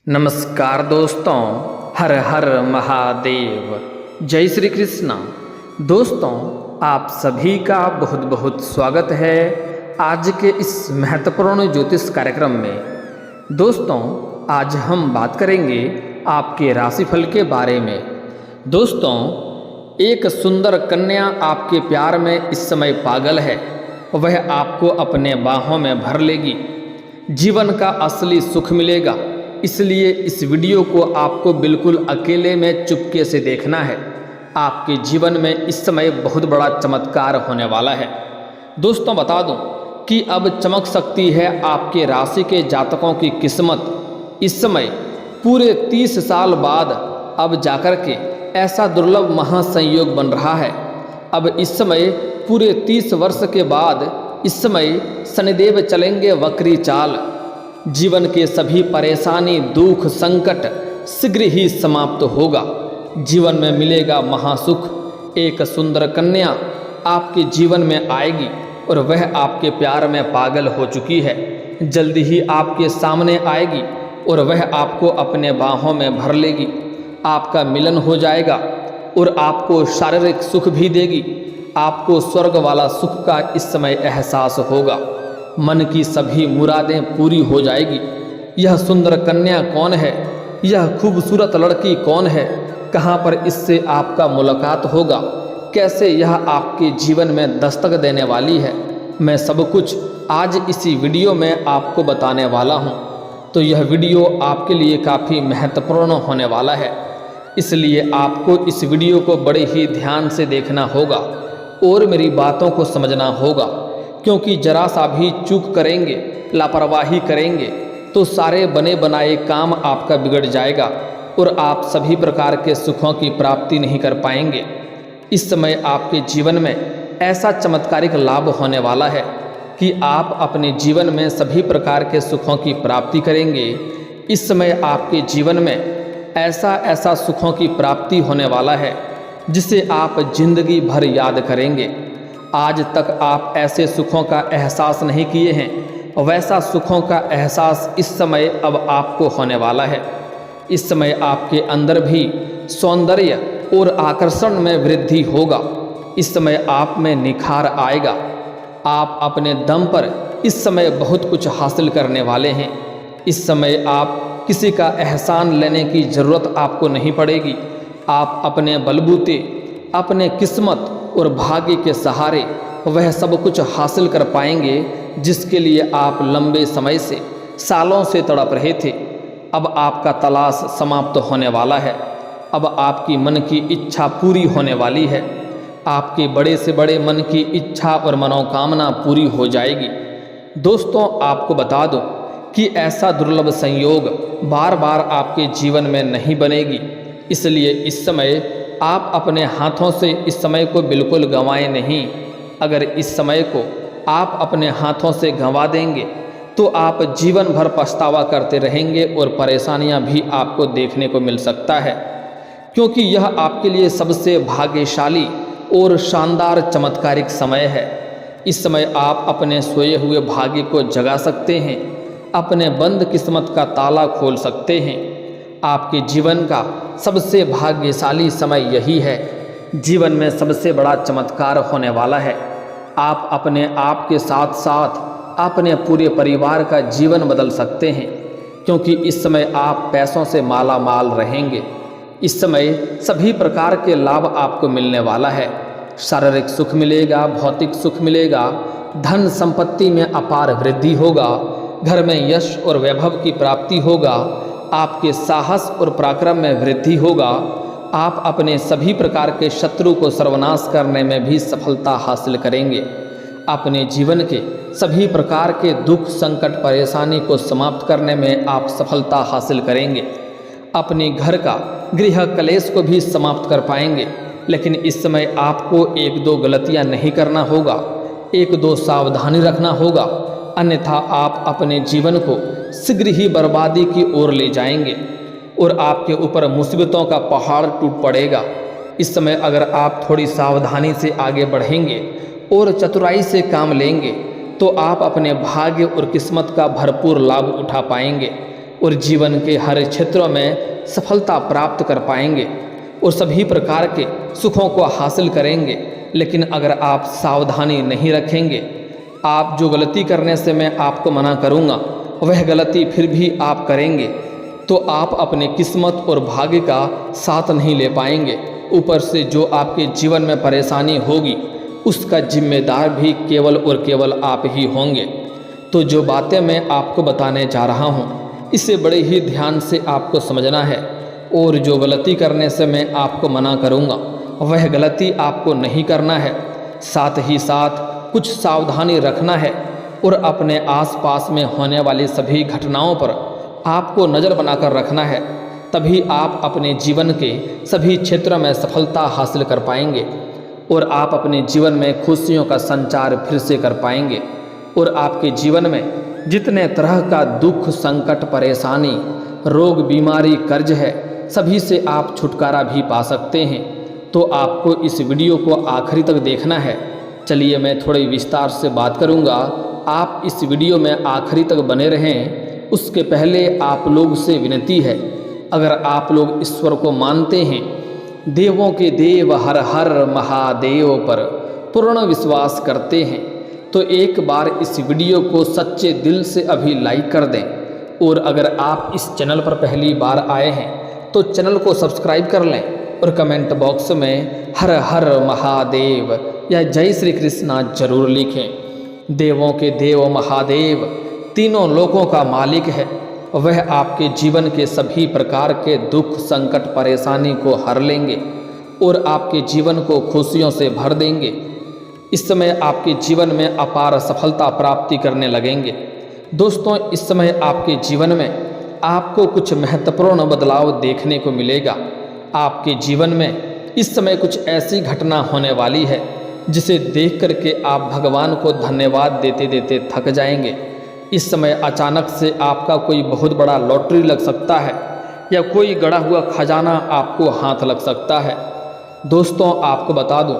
नमस्कार दोस्तों, हर हर महादेव, जय श्री कृष्णा। दोस्तों, आप सभी का बहुत बहुत स्वागत है आज के इस महत्वपूर्ण ज्योतिष कार्यक्रम में। दोस्तों, आज हम बात करेंगे आपके राशिफल के बारे में। दोस्तों, एक सुंदर कन्या आपके प्यार में इस समय पागल है। वह आपको अपने बाहों में भर लेगी। जीवन का असली सुख मिलेगा, इसलिए इस वीडियो को आपको बिल्कुल अकेले में चुपके से देखना है। आपके जीवन में इस समय बहुत बड़ा चमत्कार होने वाला है। दोस्तों, बता दूं कि अब चमक सकती है आपके राशि के जातकों की किस्मत। इस समय पूरे 30 साल बाद अब जाकर के ऐसा दुर्लभ महासंयोग बन रहा है। अब इस समय पूरे 30 वर्ष के बाद इस समय शनिदेव चलेंगे वक्री चाल। जीवन के सभी परेशानी, दुख, संकट शीघ्र ही समाप्त होगा। जीवन में मिलेगा महासुख। एक सुंदर कन्या आपके जीवन में आएगी और वह आपके प्यार में पागल हो चुकी है। जल्दी ही आपके सामने आएगी और वह आपको अपने बाहों में भर लेगी। आपका मिलन हो जाएगा और आपको शारीरिक सुख भी देगी। आपको स्वर्ग वाला सुख का इस समय एहसास होगा। मन की सभी मुरादें पूरी हो जाएगी। यह सुंदर कन्या कौन है? यह खूबसूरत लड़की कौन है? कहाँ पर इससे आपका मुलाकात होगा? कैसे यह आपके जीवन में दस्तक देने वाली है? मैं सब कुछ आज इसी वीडियो में आपको बताने वाला हूँ। तो यह वीडियो आपके लिए काफ़ी महत्वपूर्ण होने वाला है, इसलिए आपको इस वीडियो को बड़े ही ध्यान से देखना होगा और मेरी बातों को समझना होगा, क्योंकि जरा सा भी चूक करेंगे, लापरवाही करेंगे तो सारे बने बनाए काम आपका बिगड़ जाएगा और आप सभी प्रकार के सुखों की प्राप्ति नहीं कर पाएंगे। इस समय आपके जीवन में ऐसा चमत्कारिक लाभ होने वाला है कि आप अपने जीवन में सभी प्रकार के सुखों की प्राप्ति करेंगे। इस समय आपके जीवन में ऐसा सुखों की प्राप्ति होने वाला है जिसे आप जिंदगी भर याद करेंगे। आज तक आप ऐसे सुखों का एहसास नहीं किए हैं, वैसा सुखों का एहसास इस समय अब आपको होने वाला है। इस समय आपके अंदर भी सौंदर्य और आकर्षण में वृद्धि होगा। इस समय आप में निखार आएगा। आप अपने दम पर इस समय बहुत कुछ हासिल करने वाले हैं। इस समय आप किसी का एहसान लेने की ज़रूरत आपको नहीं पड़ेगी। आप अपने बलबूते, अपने किस्मत और भाग्य के सहारे वह सब कुछ हासिल कर पाएंगे जिसके लिए आप लंबे समय से, सालों से तड़प रहे थे। अब आपका तलाश समाप्त होने वाला है। अब आपकी मन की इच्छा पूरी होने वाली है। आपके बड़े से बड़े मन की इच्छा और मनोकामना पूरी हो जाएगी। दोस्तों, आपको बता दूं कि ऐसा दुर्लभ संयोग बार बार आपके जीवन में नहीं बनेगी, इसलिए इस समय आप अपने हाथों से इस समय को बिल्कुल गंवाएं नहीं। अगर इस समय को आप अपने हाथों से गंवा देंगे तो आप जीवन भर पछतावा करते रहेंगे और परेशानियां भी आपको देखने को मिल सकता है, क्योंकि यह आपके लिए सबसे भाग्यशाली और शानदार चमत्कारिक समय है। इस समय आप अपने सोए हुए भाग्य को जगा सकते हैं, अपने बंद किस्मत का ताला खोल सकते हैं। आपके जीवन का सबसे भाग्यशाली समय यही है। जीवन में सबसे बड़ा चमत्कार होने वाला है। आप अपने आप के साथ साथ अपने पूरे परिवार का जीवन बदल सकते हैं, क्योंकि इस समय आप पैसों से माला माल रहेंगे। इस समय सभी प्रकार के लाभ आपको मिलने वाला है। शारीरिक सुख मिलेगा, भौतिक सुख मिलेगा, धन संपत्ति में अपार वृद्धि होगा, घर में यश और वैभव की प्राप्ति होगा, आपके साहस और पराक्रम में वृद्धि होगा। आप अपने सभी प्रकार के शत्रु को सर्वनाश करने में भी सफलता हासिल करेंगे। अपने जीवन के सभी प्रकार के दुख, संकट, परेशानी को समाप्त करने में आप सफलता हासिल करेंगे। अपने घर का गृह कलेश को भी समाप्त कर पाएंगे। लेकिन इस समय आपको 1-2 गलतियां नहीं करना होगा, 1-2 सावधानी रखना होगा, अन्यथा आप अपने जीवन को शीघ्र ही बर्बादी की ओर ले जाएंगे और आपके ऊपर मुसीबतों का पहाड़ टूट पड़ेगा। इस समय अगर आप थोड़ी सावधानी से आगे बढ़ेंगे और चतुराई से काम लेंगे तो आप अपने भाग्य और किस्मत का भरपूर लाभ उठा पाएंगे। और जीवन के हर क्षेत्रों में सफलता प्राप्त कर पाएंगे और सभी प्रकार के सुखों को हासिल करेंगे। लेकिन अगर आप सावधानी नहीं रखेंगे, आप जो गलती करने से मैं आपको मना करूँगा वह गलती फिर भी आप करेंगे, तो आप अपने किस्मत और भाग्य का साथ नहीं ले पाएंगे। ऊपर से जो आपके जीवन में परेशानी होगी उसका जिम्मेदार भी केवल और केवल आप ही होंगे। तो जो बातें मैं आपको बताने जा रहा हूँ इसे बड़े ही ध्यान से आपको समझना है, और जो गलती करने से मैं आपको मना करूँगा वह गलती आपको नहीं करना है। साथ ही साथ कुछ सावधानी रखना है और अपने आसपास में होने वाली सभी घटनाओं पर आपको नज़र बनाकर रखना है। तभी आप अपने जीवन के सभी क्षेत्रों में सफलता हासिल कर पाएंगे और आप अपने जीवन में खुशियों का संचार फिर से कर पाएंगे। और आपके जीवन में जितने तरह का दुख, संकट, परेशानी, रोग, बीमारी, कर्ज है, सभी से आप छुटकारा भी पा सकते हैं। तो आपको इस वीडियो को आखिरी तक देखना है। चलिए मैं थोड़ी विस्तार से बात करूंगा, आप इस वीडियो में आखिरी तक बने रहें। उसके पहले आप लोग से विनती है, अगर आप लोग ईश्वर को मानते हैं, देवों के देव हर हर महादेव पर पूर्ण विश्वास करते हैं, तो एक बार इस वीडियो को सच्चे दिल से अभी लाइक कर दें। और अगर आप इस चैनल पर पहली बार आए हैं तो चैनल को सब्सक्राइब कर लें और कमेंट बॉक्स में हर हर महादेव या जय श्री कृष्णा जरूर लिखें। देवों के देव महादेव तीनों लोकों का मालिक है। वह आपके जीवन के सभी प्रकार के दुख, संकट, परेशानी को हर लेंगे और आपके जीवन को खुशियों से भर देंगे। इस समय आपके जीवन में अपार सफलता प्राप्ति करने लगेंगे। दोस्तों, इस समय आपके जीवन में आपको कुछ महत्वपूर्ण बदलाव देखने को मिलेगा। आपके जीवन में इस समय कुछ ऐसी घटना होने वाली है जिसे देख करके आप भगवान को धन्यवाद देते देते थक जाएंगे। इस समय अचानक से आपका कोई बहुत बड़ा लॉटरी लग सकता है या कोई गड़ा हुआ खजाना आपको हाथ लग सकता है। दोस्तों, आपको बता दूं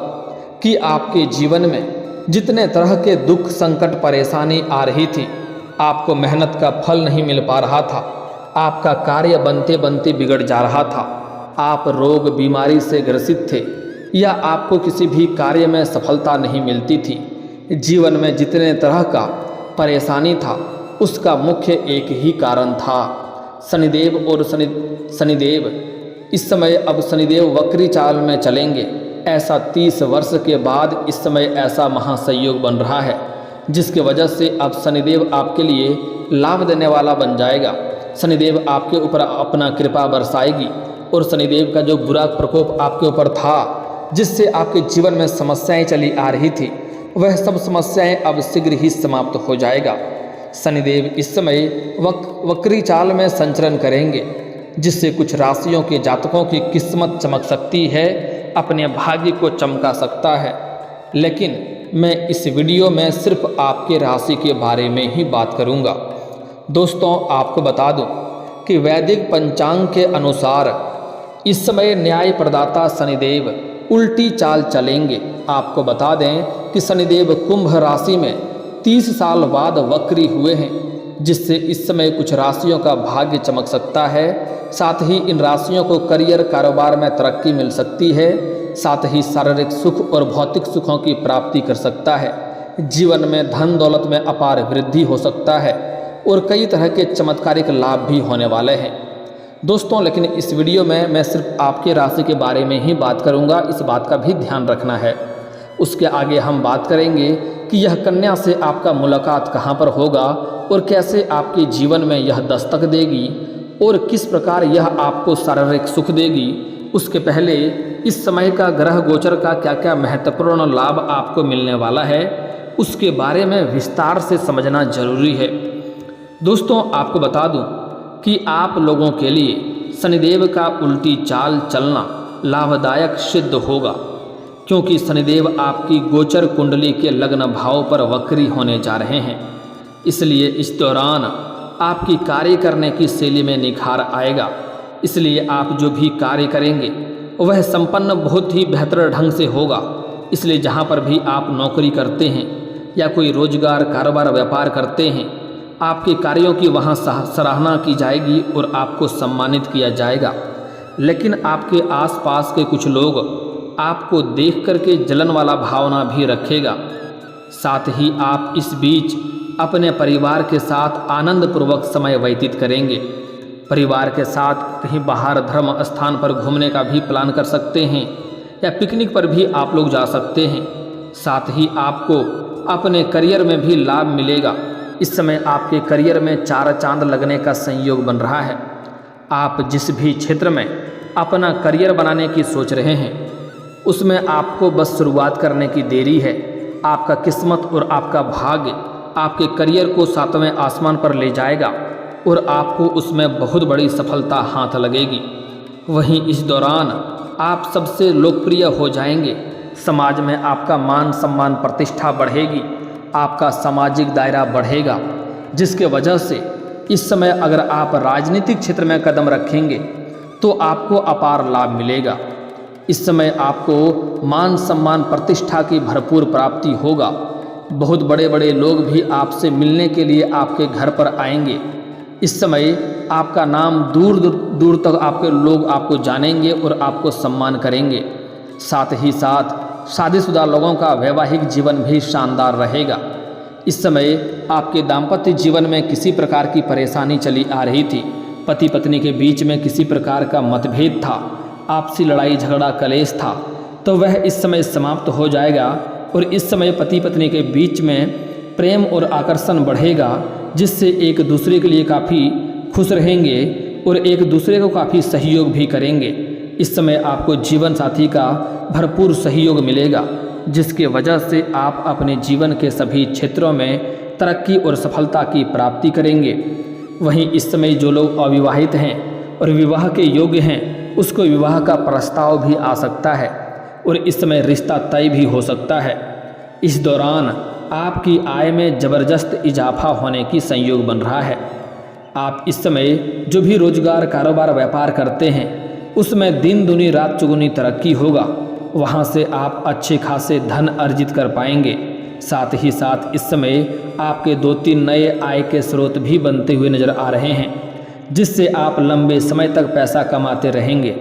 कि आपके जीवन में जितने तरह के दुख, संकट, परेशानी आ रही थी, आपको मेहनत का फल नहीं मिल पा रहा था, आपका कार्य बनते बनते बिगड़ जा रहा था, आप रोग, बीमारी से ग्रसित थे या आपको किसी भी कार्य में सफलता नहीं मिलती थी, जीवन में जितने तरह का परेशानी था उसका मुख्य एक ही कारण था शनिदेव। और शनिदेव इस समय अब शनिदेव वक्री चाल में चलेंगे। ऐसा 30 वर्ष के बाद इस समय ऐसा महासंयोग बन रहा है जिसकी वजह से अब शनिदेव आपके लिए लाभ देने वाला बन जाएगा। शनिदेव आपके ऊपर अपना कृपा बरसाएगी और शनिदेव का जो बुरा प्रकोप आपके ऊपर था, जिससे आपके जीवन में समस्याएं चली आ रही थी, वह सब समस्याएं अब शीघ्र ही समाप्त हो जाएगा। शनिदेव इस समय वक्री चाल में संचरण करेंगे, जिससे कुछ राशियों के जातकों की किस्मत चमक सकती है, अपने भाग्य को चमका सकता है। लेकिन मैं इस वीडियो में सिर्फ आपके राशि के बारे में ही बात करूंगा। दोस्तों, आपको बता दूं कि वैदिक पंचांग के अनुसार इस समय न्याय प्रदाता शनिदेव उल्टी चाल चलेंगे। आपको बता दें कि शनिदेव कुंभ राशि में 30 साल बाद वक्री हुए हैं, जिससे इस समय कुछ राशियों का भाग्य चमक सकता है। साथ ही इन राशियों को करियर, कारोबार में तरक्की मिल सकती है। साथ ही शारीरिक सुख और भौतिक सुखों की प्राप्ति कर सकता है। जीवन में धन दौलत में अपार वृद्धि हो सकता है और कई तरह के चमत्कारिक लाभ भी होने वाले हैं। दोस्तों, लेकिन इस वीडियो में मैं सिर्फ आपके राशि के बारे में ही बात करूंगा, इस बात का भी ध्यान रखना है। उसके आगे हम बात करेंगे कि यह कन्या से आपका मुलाकात कहां पर होगा और कैसे आपके जीवन में यह दस्तक देगी और किस प्रकार यह आपको शारीरिक सुख देगी। उसके पहले इस समय का ग्रह गोचर का क्या क्या महत्वपूर्ण लाभ आपको मिलने वाला है, उसके बारे में विस्तार से समझना जरूरी है। दोस्तों, आपको बता दूं कि आप लोगों के लिए शनिदेव का उल्टी चाल चलना लाभदायक सिद्ध होगा, क्योंकि शनिदेव आपकी गोचर कुंडली के लग्न भाव पर वक्री होने जा रहे हैं। इसलिए इस दौरान आपकी कार्य करने की शैली में निखार आएगा। इसलिए आप जो भी कार्य करेंगे वह संपन्न बहुत ही बेहतर ढंग से होगा। इसलिए जहाँ पर भी आप नौकरी करते हैं या कोई रोजगार, कारोबार, व्यापार करते हैं, आपके कार्यों की वहाँ सराहना की जाएगी और आपको सम्मानित किया जाएगा। लेकिन आपके आसपास के कुछ लोग आपको देख करके जलन वाला भावना भी रखेगा। साथ ही आप इस बीच अपने परिवार के साथ आनंदपूर्वक समय व्यतीत करेंगे। परिवार के साथ कहीं बाहर धर्म स्थान पर घूमने का भी प्लान कर सकते हैं या पिकनिक पर भी आप लोग जा सकते हैं। साथ ही आपको अपने करियर में भी लाभ मिलेगा। इस समय आपके करियर में 4 चांद लगने का संयोग बन रहा है। आप जिस भी क्षेत्र में अपना करियर बनाने की सोच रहे हैं उसमें आपको बस शुरुआत करने की देरी है। आपका किस्मत और आपका भाग्य आपके करियर को 7वें आसमान पर ले जाएगा और आपको उसमें बहुत बड़ी सफलता हाथ लगेगी। वहीं इस दौरान आप सबसे लोकप्रिय हो जाएंगे। समाज में आपका मान सम्मान प्रतिष्ठा बढ़ेगी। आपका सामाजिक दायरा बढ़ेगा, जिसके वजह से इस समय अगर आप राजनीतिक क्षेत्र में कदम रखेंगे तो आपको अपार लाभ मिलेगा। इस समय आपको मान सम्मान प्रतिष्ठा की भरपूर प्राप्ति होगा। बहुत बड़े बड़े लोग भी आपसे मिलने के लिए आपके घर पर आएंगे। इस समय आपका नाम दूर दूर तक आपके लोग आपको जानेंगे और आपको सम्मान करेंगे। साथ ही साथ शादीशुदा लोगों का वैवाहिक जीवन भी शानदार रहेगा। इस समय आपके दाम्पत्य जीवन में किसी प्रकार की परेशानी चली आ रही थी। पति पत्नी के बीच में किसी प्रकार का मतभेद था, आपसी लड़ाई झगड़ा कलेश था, तो वह इस समय समाप्त हो जाएगा और इस समय पति पत्नी के बीच में प्रेम और आकर्षण बढ़ेगा, जिससे एक दूसरे के लिए काफ़ी खुश रहेंगे और एक दूसरे को काफ़ी सहयोग भी करेंगे। इस समय आपको जीवन साथी का भरपूर सहयोग मिलेगा, जिसके वजह से आप अपने जीवन के सभी क्षेत्रों में तरक्की और सफलता की प्राप्ति करेंगे। वहीं इस समय जो लोग अविवाहित हैं और विवाह के योग्य हैं उसको विवाह का प्रस्ताव भी आ सकता है और इस समय रिश्ता तय भी हो सकता है। इस दौरान आपकी आय में ज़बरदस्त इजाफा होने की संयोग बन रहा है। आप इस समय जो भी रोजगार कारोबार व्यापार करते हैं उसमें दिन दुनी रात चुगुनी तरक्की होगा। वहाँ से आप अच्छे खासे धन अर्जित कर पाएंगे। साथ ही साथ इस समय आपके 2-3 नए आय के स्रोत भी बनते हुए नजर आ रहे हैं, जिससे आप लंबे समय तक पैसा कमाते रहेंगे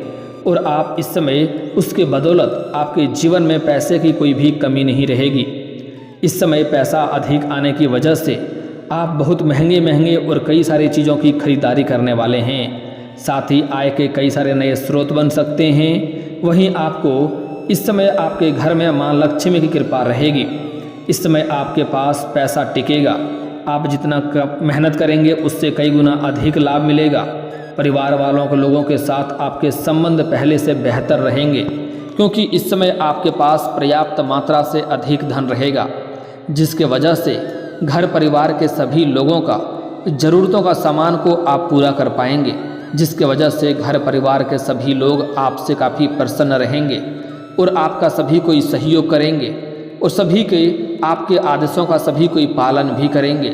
और आप इस समय उसके बदौलत आपके जीवन में पैसे की कोई भी कमी नहीं रहेगी। इस समय पैसा अधिक आने की वजह से आप बहुत महंगे महंगे और कई सारी चीज़ों की खरीदारी करने वाले हैं। साथ ही आय के कई सारे नए स्रोत बन सकते हैं। वहीं आपको इस समय आपके घर में मां लक्ष्मी की कृपा रहेगी। इस समय आपके पास पैसा टिकेगा। आप जितना मेहनत करेंगे उससे कई गुना अधिक लाभ मिलेगा। परिवार वालों के लोगों के साथ आपके संबंध पहले से बेहतर रहेंगे, क्योंकि इस समय आपके पास पर्याप्त मात्रा से अधिक धन रहेगा, जिसके वजह से घर परिवार के सभी लोगों का ज़रूरतों का सामान को आप पूरा कर पाएंगे, जिसके वजह से घर परिवार के सभी लोग आपसे काफ़ी प्रसन्न रहेंगे और आपका सभी कोई सहयोग करेंगे और सभी के आपके आदेशों का सभी कोई पालन भी करेंगे,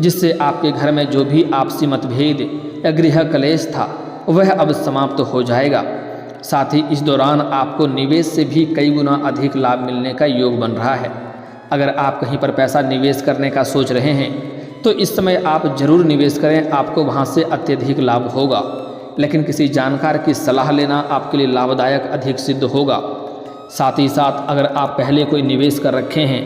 जिससे आपके घर में जो भी आपसी मतभेद या गृह कलेश था वह अब समाप्त हो जाएगा। साथ ही इस दौरान आपको निवेश से भी कई गुना अधिक लाभ मिलने का योग बन रहा है। अगर आप कहीं पर पैसा निवेश करने का सोच रहे हैं तो इस समय आप जरूर निवेश करें, आपको वहां से अत्यधिक लाभ होगा। लेकिन किसी जानकार की सलाह लेना आपके लिए लाभदायक अधिक सिद्ध होगा। साथ ही साथ अगर आप पहले कोई निवेश कर रखे हैं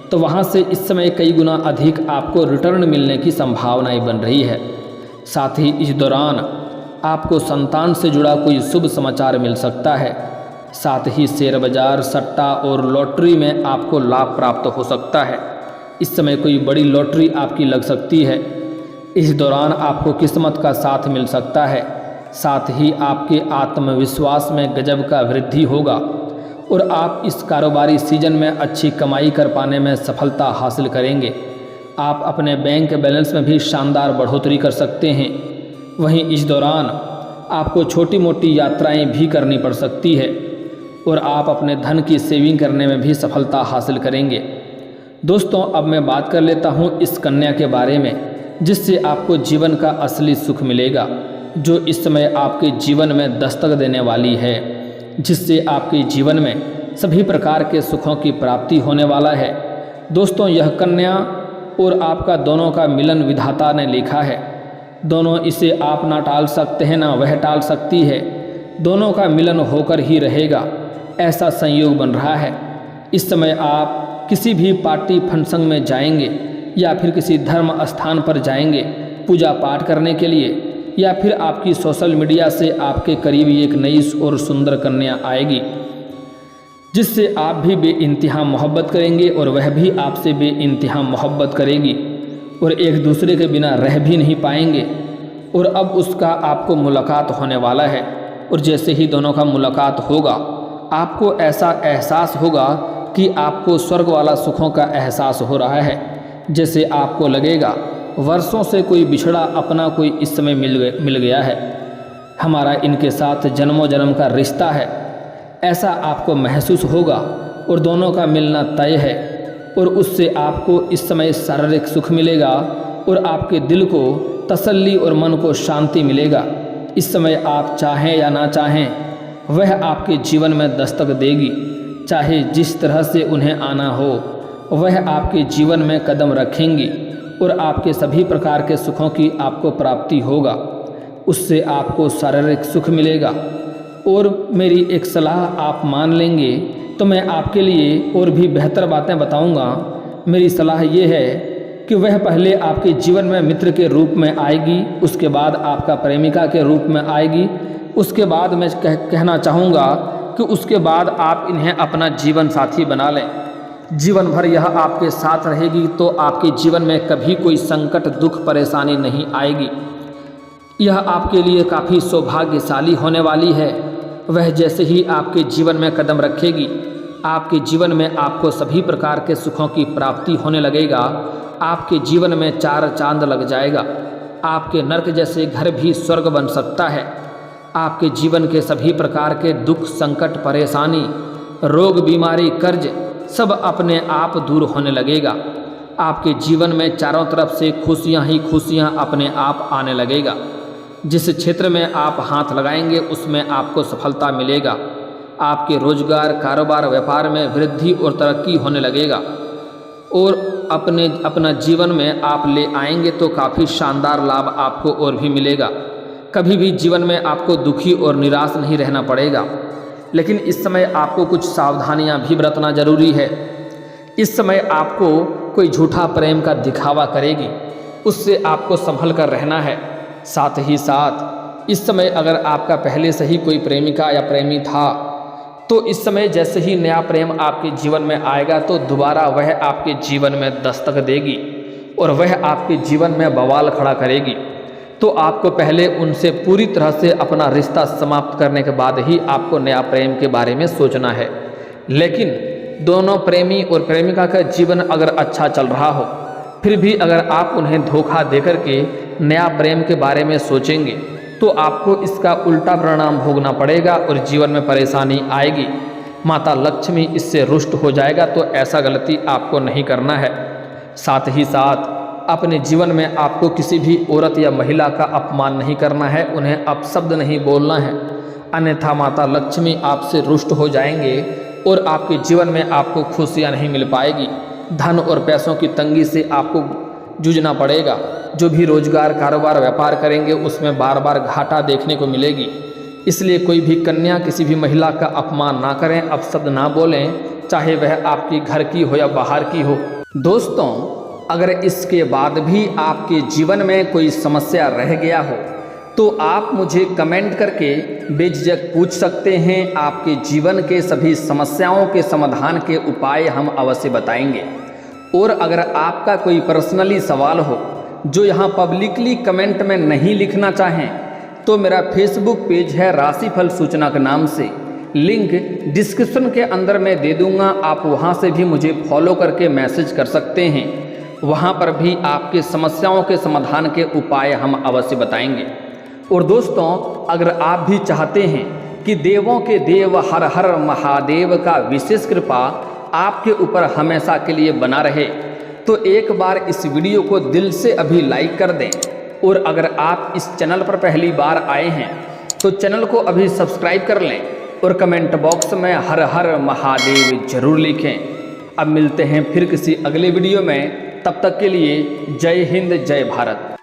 तो वहां से इस समय कई गुना अधिक आपको रिटर्न मिलने की संभावनाएं बन रही है। साथ ही इस दौरान आपको संतान से जुड़ा कोई शुभ समाचार मिल सकता है। साथ ही शेयर बाजार, सट्टा और लॉटरी में आपको लाभ प्राप्त हो सकता है। इस समय कोई बड़ी लॉटरी आपकी लग सकती है। इस दौरान आपको किस्मत का साथ मिल सकता है। साथ ही आपके आत्मविश्वास में गजब का वृद्धि होगा और आप इस कारोबारी सीजन में अच्छी कमाई कर पाने में सफलता हासिल करेंगे। आप अपने बैंक बैलेंस में भी शानदार बढ़ोतरी कर सकते हैं। वहीं इस दौरान आपको छोटी मोटी यात्राएं भी करनी पड़ सकती है और आप अपने धन की सेविंग करने में भी सफलता हासिल करेंगे। दोस्तों, अब मैं बात कर लेता हूं इस कन्या के बारे में, जिससे आपको जीवन का असली सुख मिलेगा, जो इस समय आपके जीवन में दस्तक देने वाली है, जिससे आपके जीवन में सभी प्रकार के सुखों की प्राप्ति होने वाला है। दोस्तों, यह कन्या और आपका दोनों का मिलन विधाता ने लिखा है। दोनों इसे आप ना टाल सकते हैं ना वह टाल सकती है। दोनों का मिलन होकर ही रहेगा, ऐसा संयोग बन रहा है। इस समय आप किसी भी पार्टी फंक्शन में जाएंगे या फिर किसी धर्म स्थान पर जाएंगे पूजा पाठ करने के लिए, या फिर आपकी सोशल मीडिया से आपके करीब एक नई और सुंदर कन्या आएगी जिससे आप भी बेइंतहा मोहब्बत करेंगे और वह भी आपसे बेइंतहा मोहब्बत करेगी और एक दूसरे के बिना रह भी नहीं पाएंगे। और अब उसका आपको मुलाकात होने वाला है और जैसे ही दोनों का मुलाकात होगा आपको ऐसा एहसास होगा कि आपको स्वर्ग वाला सुखों का एहसास हो रहा है। जैसे आपको लगेगा वर्षों से कोई बिछड़ा अपना कोई इस समय मिल गया है, हमारा इनके साथ जन्मों जन्म का रिश्ता है, ऐसा आपको महसूस होगा और दोनों का मिलना तय है। और उससे आपको इस समय शारीरिक सुख मिलेगा और आपके दिल को तसल्ली और मन को शांति मिलेगा। इस समय आप चाहें या ना चाहें वह आपके जीवन में दस्तक देगी। चाहे जिस तरह से उन्हें आना हो वह आपके जीवन में कदम रखेंगी और आपके सभी प्रकार के सुखों की आपको प्राप्ति होगा। उससे आपको शारीरिक सुख मिलेगा। और मेरी एक सलाह आप मान लेंगे तो मैं आपके लिए और भी बेहतर बातें बताऊंगा। मेरी सलाह ये है कि वह पहले आपके जीवन में मित्र के रूप में आएगी, उसके बाद आपका प्रेमिका के रूप में आएगी, उसके बाद मैं कहना चाहूँगा कि उसके बाद आप इन्हें अपना जीवन साथी बना लें। जीवन भर यह आपके साथ रहेगी तो आपके जीवन में कभी कोई संकट दुख परेशानी नहीं आएगी। यह आपके लिए काफ़ी सौभाग्यशाली होने वाली है। वह जैसे ही आपके जीवन में कदम रखेगी आपके जीवन में आपको सभी प्रकार के सुखों की प्राप्ति होने लगेगा। आपके जीवन में चार चांद लग जाएगा। आपके नर्क जैसे घर भी स्वर्ग बन सकता है। आपके जीवन के सभी प्रकार के दुख संकट परेशानी रोग बीमारी कर्ज सब अपने आप दूर होने लगेगा। आपके जीवन में चारों तरफ से खुशियां ही खुशियां अपने आप आने लगेगा। जिस क्षेत्र में आप हाथ लगाएंगे उसमें आपको सफलता मिलेगा। आपके रोजगार कारोबार व्यापार में वृद्धि और तरक्की होने लगेगा और अपना जीवन में आप ले आएंगे तो काफ़ी शानदार लाभ आपको और भी मिलेगा। कभी भी जीवन में आपको दुखी और निराश नहीं रहना पड़ेगा। लेकिन इस समय आपको कुछ सावधानियां भी बरतना जरूरी है। इस समय आपको कोई झूठा प्रेम का दिखावा करेगी, उससे आपको संभल कर रहना है। साथ ही साथ इस समय अगर आपका पहले से ही कोई प्रेमिका या प्रेमी था तो इस समय जैसे ही नया प्रेम आपके जीवन में आएगा तो दोबारा वह आपके जीवन में दस्तक देगी और वह आपके जीवन में बवाल खड़ा करेगी। तो आपको पहले उनसे पूरी तरह से अपना रिश्ता समाप्त करने के बाद ही आपको नया प्रेम के बारे में सोचना है। लेकिन दोनों प्रेमी और प्रेमिका का जीवन अगर अच्छा चल रहा हो फिर भी अगर आप उन्हें धोखा देकर के नया प्रेम के बारे में सोचेंगे तो आपको इसका उल्टा परिणाम भोगना पड़ेगा और जीवन में परेशानी आएगी। माता लक्ष्मी इससे रुष्ट हो जाएगा। तो ऐसा गलती आपको नहीं करना है। साथ ही साथ अपने जीवन में आपको किसी भी औरत या महिला का अपमान नहीं करना है, उन्हें अपशब्द नहीं बोलना है, अन्यथा माता लक्ष्मी आपसे रुष्ट हो जाएंगे और आपके जीवन में आपको खुशियाँ नहीं मिल पाएगी। धन और पैसों की तंगी से आपको जूझना पड़ेगा। जो भी रोजगार कारोबार व्यापार करेंगे उसमें बार बार घाटा देखने को मिलेगी। इसलिए कोई भी कन्या किसी भी महिला का अपमान ना करें, अपशब्द ना बोलें, चाहे वह आपकी घर की हो या बाहर की हो। दोस्तों, अगर इसके बाद भी आपके जीवन में कोई समस्या रह गया हो तो आप मुझे कमेंट करके बेझिझक पूछ सकते हैं। आपके जीवन के सभी समस्याओं के समाधान के उपाय हम अवश्य बताएंगे। और अगर आपका कोई पर्सनली सवाल हो जो यहाँ पब्लिकली कमेंट में नहीं लिखना चाहें तो मेरा फेसबुक पेज है राशिफल सूचना के नाम से, लिंक डिस्क्रिप्शन के अंदर मैं दे दूँगा। आप वहाँ से भी मुझे फॉलो करके मैसेज कर सकते हैं। वहाँ पर भी आपके समस्याओं के समाधान के उपाय हम अवश्य बताएंगे। और दोस्तों, अगर आप भी चाहते हैं कि देवों के देव हर हर महादेव का विशेष कृपा आपके ऊपर हमेशा के लिए बना रहे तो एक बार इस वीडियो को दिल से अभी लाइक कर दें। और अगर आप इस चैनल पर पहली बार आए हैं तो चैनल को अभी सब्सक्राइब कर लें और कमेंट बॉक्स में हर हर महादेव जरूर लिखें। अब मिलते हैं फिर किसी अगले वीडियो में। तब तक के लिए जय हिंद जय भारत।